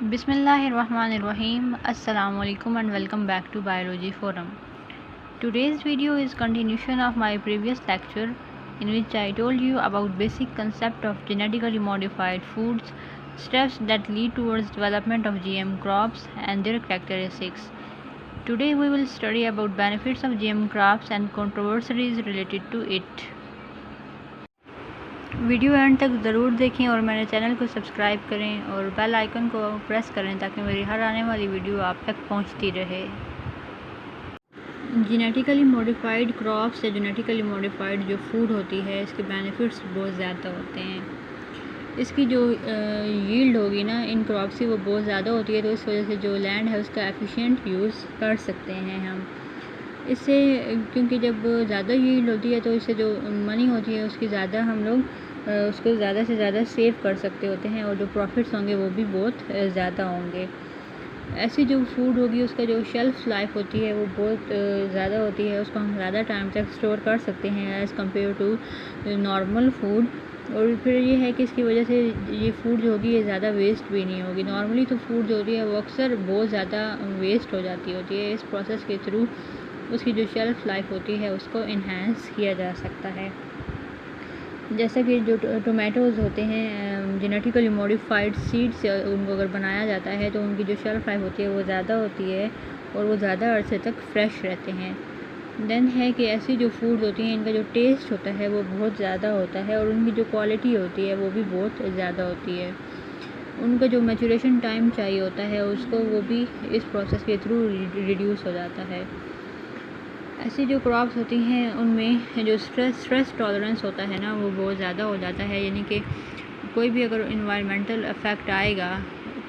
Bismillahirrahmanirrahim. Assalamu alaikum and welcome back to Biology Forum. Today's video is continuation of my previous lecture in which I told you about basic concept of genetically modified foods, steps that lead towards development of GM crops and their characteristics. Today we will study about benefits of GM crops and controversies related to it. Video and तक ज़रूर देखें और मेरे channel को subscribe करें और bell icon को press करें ताकि मेरी हर आने वाली वीडियो आप तक पहुंचती रहे। जेनेटिकली मॉडिफाइड क्रॉप्स या जेनेटिकली मॉडिफाइड जो फूड होती है इसके बेनिफिट्स बहुत ज़्यादा होते हैं। इसकी जो यील्ड होगी ना इन क्रॉप्स की वो बहुत ज़्यादा होती है, तो इस वजह से जो लैंड है उसका एफिशिएंट यूज़ कर सकते हैं हम इससे, क्योंकि जब ज़्यादा यील्ड होती है तो इससे जो मनी होती है उसकी ज़्यादा हम लोग उसको ज़्यादा से ज़्यादा सेव कर सकते होते हैं और जो प्रॉफिट्स होंगे वो भी बहुत ज़्यादा होंगे। ऐसी जो फूड होगी उसका जो शेल्फ़ लाइफ होती है वो बहुत ज़्यादा होती है, उसको हम ज़्यादा टाइम तक स्टोर कर सकते हैं as compare to normal food. और फिर ये है कि इसकी वजह से ये फूड जो होगी ये ज़्यादा वेस्ट भी नहीं होगी। नॉर्मली तो फूड जो होती है वो अक्सर बहुत ज़्यादा वेस्ट हो जाती होती है। इस प्रोसेस के थ्रू उसकी जो शेल्फ़ लाइफ होती है उसको इन्हेंस किया जा सकता है। जैसा कि जो टोमेटोज़ होते हैं जेनेटिकली मॉडिफाइड सीड से उनको अगर बनाया जाता है तो उनकी जो शेल्फ़ लाइफ होती है वो ज़्यादा होती है और वो ज़्यादा अरसे तक फ्रेश रहते हैं। देन है कि ऐसी जो फूड होती हैं इनका जो टेस्ट होता है वो बहुत ज़्यादा होता है और उनकी जो क्वालिटी होती है वो भी बहुत ज़्यादा होती है। उनका जो मैच्योरेशन टाइम चाहिए होता है उसको वो भी इस प्रोसेस के थ्रू रिड्यूस हो जाता है। ऐसी जो क्रॉप्स होती हैं उनमें जो स्ट्रेस टॉलरेंस होता है ना वो बहुत ज़्यादा हो जाता है, यानी कि कोई भी अगर इन्वायरमेंटल इफ़ेक्ट आएगा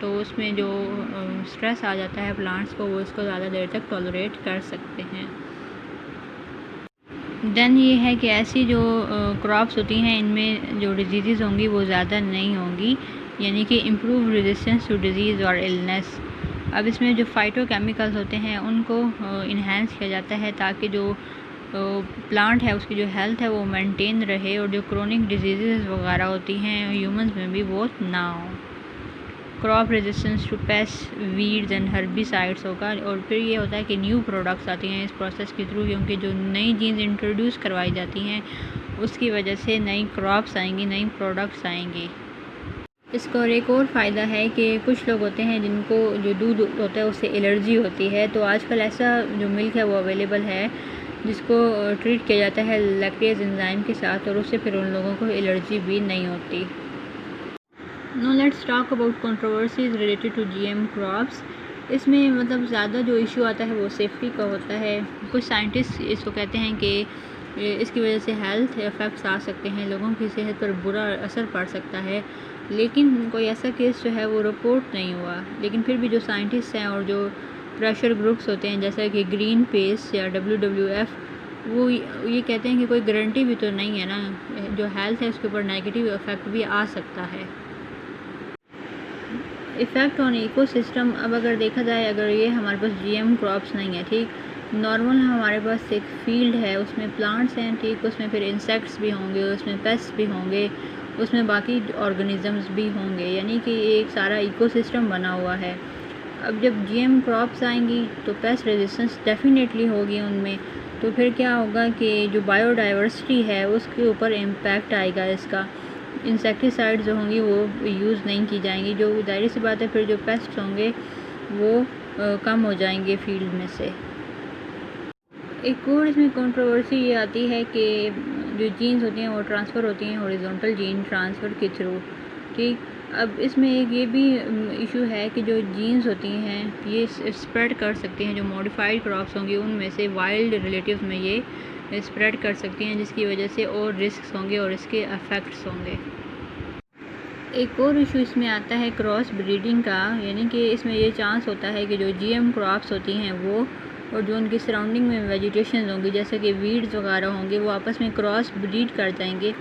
तो उसमें जो स्ट्रेस आ जाता है प्लांट्स को वो इसको ज़्यादा देर तक टॉलरेट कर सकते हैं। देन ये है कि ऐसी जो क्रॉप्स होती हैं इनमें जो डिजीज़ होंगी वो ज़्यादा नहीं होंगी, यानी कि इम्प्रूव रेजिस्टेंस टू डिजीज़ और इलनेस। अब इसमें जो फाइटोकेमिकल्स होते हैं उनको इन्हेंस किया जाता है ताकि जो प्लांट है उसकी जो हेल्थ है वो मेंटेन रहे और जो क्रोनिक डिजीज़ वगैरह होती हैं ह्यूमंस में भी वो ना हो। Crop resistance to pest, weeds and herbicides होगा। और फिर ये होता है कि न्यू प्रोडक्ट्स आती हैं इस प्रोसेस के थ्रू, क्योंकि जो नई जीन्स इंट्रोड्यूस करवाई जाती हैं उसकी वजह से नई क्रॉप्स आएंगी, नई प्रोडक्ट्स आएंगी। इसका और एक और फ़ायदा है कि कुछ लोग होते हैं जिनको जो दूध होता है उससे एलर्जी होती है, तो आजकल ऐसा जो मिल्क है वो अवेलेबल है जिसको ट्रीट किया जाता है लैक्टेज एंजाइम के साथ और उससे फिर उन लोगों को एलर्जी भी नहीं होती। No let's talk about controversies related to GM crops. इसमें मतलब ज़्यादा जो इशू आता है वो सेफ्टी का होता है। कुछ साइंटिस्ट इसको कहते हैं कि इसकी वजह से हेल्थ इफ़ेक्ट्स आ सकते हैं, लोगों की सेहत पर बुरा असर पड़ सकता है, लेकिन कोई ऐसा केस जो है वो रिपोर्ट नहीं हुआ। लेकिन फिर भी जो साइंटिस्ट हैं और जो प्रेशर ग्रुप्स होते हैं जैसा कि ग्रीन पेस या WWF, वो ये कहते हैं कि कोई गारंटी भी तो नहीं है ना, जो हेल्थ है उसके ऊपर नेगेटिव इफ़ेक्ट भी आ सकता है। इफ़ेक्ट ऑन इकोसिस्टम, अब अगर देखा जाए अगर ये हमारे पास जीएम क्रॉप्स नहीं है, ठीक, नॉर्मल हमारे पास एक फील्ड है उसमें प्लांट्स हैं, ठीक, उसमें फिर इंसेक्ट्स भी होंगे, उसमें पेस्ट भी होंगे, उसमें बाकी ऑर्गेनिजम्स भी होंगे, यानी कि एक सारा इकोसिस्टम बना हुआ है। अब जब जीएम क्रॉप्स आएंगी तो पेस्ट रेजिस्टेंस डेफिनेटली होगी उनमें, तो फिर क्या होगा कि जो बायोडाइवर्सिटी है उसके ऊपर इम्पैक्ट आएगा इसका। इंसेक्टिसाइड जो होंगी वो यूज़ नहीं की जाएंगी, जो जाहिर सी बात है फिर जो पेस्ट होंगे वो कम हो जाएंगे फील्ड में से। एक और इसमें कंट्रोवर्सी ये आती है कि जो जीन्स होती हैं वो ट्रांसफ़र होती हैं हॉरिजॉन्टल जीन ट्रांसफ़र के थ्रू, ठीक। अब इसमें एक ये भी इशू है कि जो जीन्स होती हैं ये स्प्रेड कर सकती हैं, जो मॉडिफाइड क्रॉप्स होंगी उनमें से वाइल्ड रिलेटिव्स में ये स्प्रेड कर सकती हैं, जिसकी वजह से और रिस्क होंगे और इसके अफेक्ट्स होंगे। एक और इशू इसमें आता है क्रॉस ब्रीडिंग का, यानी कि इसमें ये चांस होता है कि जो जीएम क्रॉप्स होती हैं वो और जो उनकी सराउंडिंग में वेजिटेशन होंगी जैसे कि वीड्स वगैरह होंगे वो आपस में क्रॉस ब्रीड कर जाएंगे,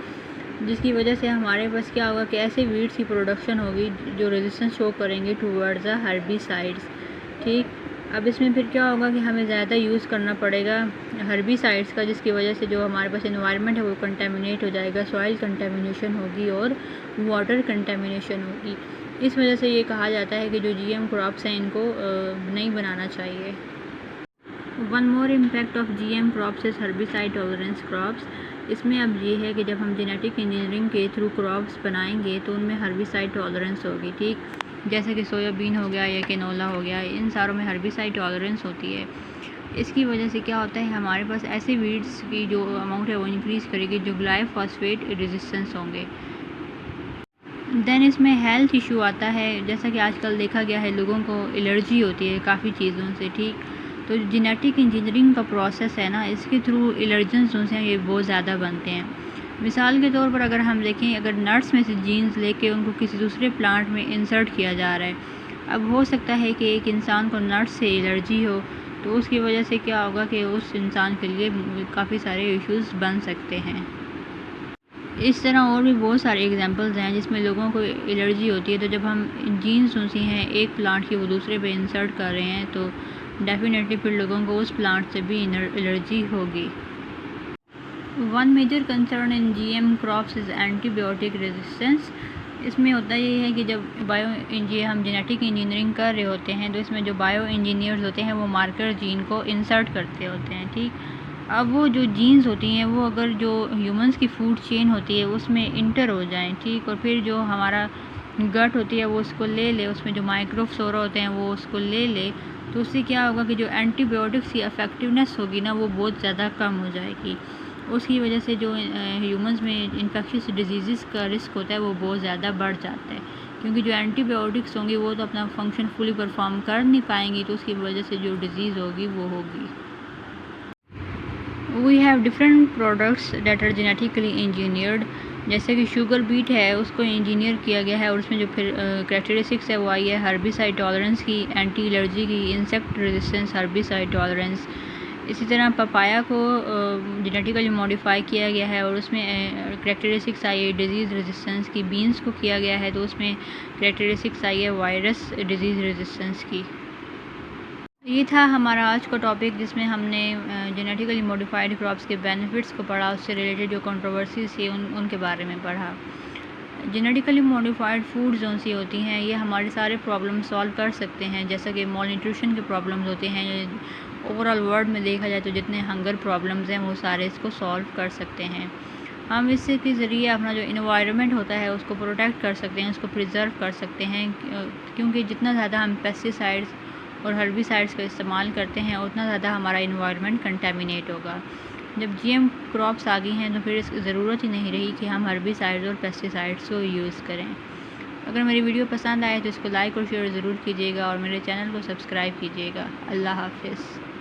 जिसकी वजह से हमारे पास क्या होगा कि ऐसे वीड्स की प्रोडक्शन होगी जो रेजिस्टेंस शो करेंगे टूवर्ड्स द हर्बिसाइड्स, ठीक। अब इसमें फिर क्या होगा कि हमें ज़्यादा यूज़ करना पड़ेगा हर्बिसाइड्स का, जिसकी वजह से जो हमारे पास एनवायरनमेंट है वो कंटेमिनेट हो जाएगा, सॉइल कंटेमिनेशन होगी और वाटर कंटेमिनेशन होगी। इस वजह से ये कहा जाता है कि जो जीएम क्रॉप्स हैं इनको नहीं बनाना चाहिए। One more impact of GM crops is herbicide tolerance crops. इसमें अब ये है कि जब हम जेनेटिक इंजीनियरिंग के थ्रू क्रॉप्स बनाएंगे तो उनमें हर्बिसाइड टॉलरेंस होगी, ठीक। जैसे कि सोयाबीन हो गया या कैनोला हो गया, इन सारों में हर्बिसाइड टॉलरेंस होती है। इसकी वजह से क्या होता है, हमारे पास ऐसे वीड्स की जो अमाउंट है वो इंक्रीज़ करेगी जो ग्लाइफॉस्फेट रेजिस्टेंस होंगे। देन इसमें हेल्थ इशू आता है, जैसा कि आजकल देखा गया है लोगों को एलर्जी होती है काफ़ी चीज़ों से, ठीक। तो जेनेटिक इंजीनियरिंग का प्रोसेस है ना, इसके थ्रू एलर्जेंस जो हैं ये बहुत ज़्यादा बनते हैं। मिसाल के तौर पर अगर हम देखें, अगर नट्स में से जीन्स लेके उनको किसी दूसरे प्लांट में इंसर्ट किया जा रहा है, अब हो सकता है कि एक इंसान को नट्स से एलर्जी हो, तो उसकी वजह से क्या होगा कि उस इंसान के लिए काफ़ी सारे इश्यूज़ बन सकते हैं। इस तरह और भी बहुत सारे एग्जांपल्स हैं जिसमें लोगों को एलर्जी होती है। तो जब हम जीन्स उनसी हैं एक प्लांट की वो दूसरे पे इंसर्ट कर रहे हैं तो डेफिनेटली फिर लोगों को उस प्लांट से भी एलर्जी होगी। One major concern in GM crops is antibiotic resistance. इसमें होता ये है कि जब हम जेनेटिक इंजीनियरिंग कर रहे होते हैं तो इसमें जो बायो इंजीनियर्स होते हैं वो मार्कर जीन को इंसर्ट करते होते हैं, ठीक। अब वो जो जीन्स होती हैं वो अगर जो ह्यूमंस की फूड चेन होती है उसमें इंटर हो जाएं, ठीक, और फिर जो हमारा गट होती है वो उसको ले ले, उसमें जो माइक्रोफ्लोरा होते हैं वो उसको ले ले, तो उससे क्या होगा कि जो एंटीबायोटिक्स की इफ़ेक्टिवनेस होगी ना वो बहुत ज़्यादा कम हो जाएगी। उसकी वजह से जो ह्यूमंस में इन्फेक्शियस डिजीज़ का रिस्क होता है वो बहुत ज़्यादा बढ़ जाता है, क्योंकि जो एंटीबायोटिक्स होंगी वो तो अपना फंक्शन फुली परफॉर्म कर नहीं पाएंगी, तो उसकी वजह से जो डिज़ीज़ होगी वो होगी। We have different products that are genetically engineered, जैसे कि शुगर बीट है उसको इंजीनियर किया गया है और उसमें जो फिर कैरेक्टरिस्टिक्स है वो आई है हर्बिसाइड टॉलरेंस की, एंटी एलर्जी की, इंसेक्ट रेजिस्टेंस, हर्बिसाइड टॉलरेंस। इसी तरह पपाया को जेनेटिकली मॉडिफाई किया गया है और उसमें कैरेक्टरिस्टिक्स आई है डिजीज़ रेजिस्टेंस की। बीन्स को किया गया है तो उसमें कैरेक्टरिस्टिक्स आई है वायरस डिजीज़ रेजिस्टेंस की। ये था हमारा आज का टॉपिक जिसमें हमने जेनेटिकली मॉडिफाइड क्रॉप्स के बेनिफिट्स को पढ़ा, उससे रिलेटेड जो कंट्रोवर्सीज थी उनके बारे में पढ़ा। जेनेटिकली मॉडिफाइड फूड जोन सी होती हैं ये हमारे सारे प्रॉब्लम सॉल्व कर सकते हैं, जैसा कि मॉल न्यूट्रिशन के प्रॉब्लम्स होते हैं। ओवरऑल वर्ल्ड में देखा जाए तो जितने हंगर प्रॉब्लम्स हैं वो सारे इसको सॉल्व कर सकते हैं। हम इससे के ज़रिए अपना जो इन्वायरमेंट होता है उसको प्रोटेक्ट कर सकते हैं, उसको प्रिजर्व कर सकते हैं, क्योंकि जितना ज़्यादा हम पेस्टिसाइड्स और हर्बिसाइड्स का इस्तेमाल करते हैं उतना ज़्यादा हमारा इन्वायरमेंट कंटेमिनेट होगा। जब जीएम क्रॉप्स आ गई हैं तो फिर इसकी ज़रूरत ही नहीं रही कि हम हर्बिसाइड्स और पेस्टिसाइड्स को यूज़ करें। अगर मेरी वीडियो पसंद आए तो इसको लाइक और शेयर ज़रूर कीजिएगा और मेरे चैनल को सब्सक्राइब कीजिएगा। अल्लाह हाफ़िज़।